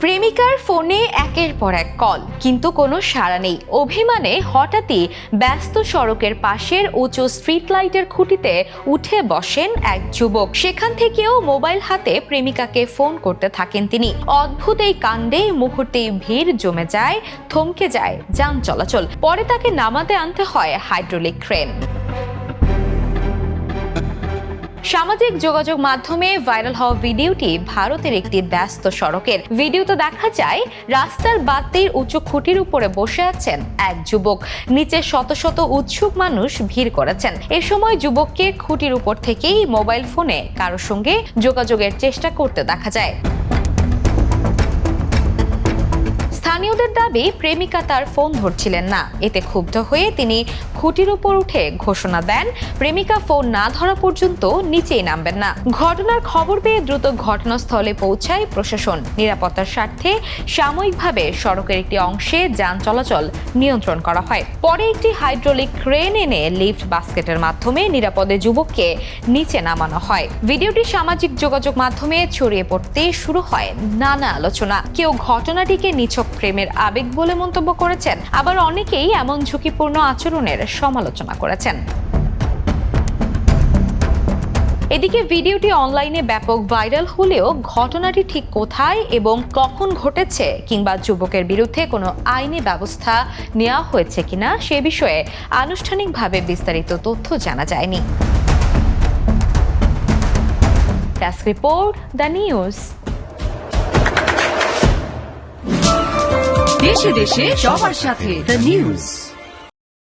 প্রেমিকার ফোনে একের পর এক কল, কিন্তু কোনো সাড়া নেই। অভিমানে হঠাৎই ব্যস্ত সড়কের পাশের উঁচু স্ট্রিট লাইটের খুঁটিতে উঠে বসেন এক যুবক। সেখান থেকেও মোবাইল হাতে প্রেমিকাকে ফোন করতে থাকেন তিনি। অদ্ভুত এই কাণ্ডে মুহূর্তেই ভিড় জমে যায়, থমকে যায় যান চলাচল। পরে তাকে নামাতে আনতে হয় হাইড্রোলিক ক্রেন। সামাজিক যোগাযোগ মাধ্যমে ভাইরাল হওয়া ভিডিওটি ভারতের একটি ব্যস্ত সড়কের। ভিডিওতে দেখা যায় রাস্তার বাতির উঁচু খুঁটির উপরে বসে আছেন এক যুবক। নিচে শত শত উৎসুক মানুষ ভিড় করেছেন। এ সময় যুবককে খুঁটির উপর থেকেই মোবাইল ফোনে কারোর সঙ্গে যোগাযোগের চেষ্টা করতে দেখা যায়। স্থানীয়দের দাবি, প্রেমিকা তার ফোন ধরছিলেন না। এতে ক্ষুব্ধ হয়ে তিনি খুঁটির উপর উঠে ঘোষণা দেন, প্রেমিকা ফোন না ধরা পর্যন্ত নিচেই নামবেন না। ঘটনার খবর পেয়ে দ্রুত ঘটনাস্থলে পৌঁছায় প্রশাসন। নিরাপত্তার স্বার্থে সাময়িকভাবে সড়কের একটি অংশে যান চলাচল নিয়ন্ত্রণ করা হয়। পরে একটি হাইড্রোলিক ক্রেন এনে লিফট বাস্কেটের মাধ্যমে নিরাপদে যুবককে নিচে নামানো হয়। ভিডিওটি সামাজিক যোগাযোগ মাধ্যমে ছড়িয়ে পড়তে শুরু হয় নানা আলোচনা। কেউ ঘটনাটিকে নিছক প্রেমের আবেগ বলে মন্তব্য করেছেন, আবার অনেকেই এমন ঝুঁকিপূর্ণ আচরণের সমালোচনা করেছেন। এদিকে ভিডিওটি অনলাইনে ব্যাপক ভাইরাল হলেও ঘটনাটি ঠিক কোথায় এবং কখন ঘটেছে, কিংবা যুবকের বিরুদ্ধে কোনো আইনি ব্যবস্থা নেওয়া হয়েছে কিনা সে বিষয়ে আনুষ্ঠানিকভাবে বিস্তারিত তথ্য জানা যায়নি। Desk report, the news. দেশে দেশে সবার সাথে দ্য নিউজ।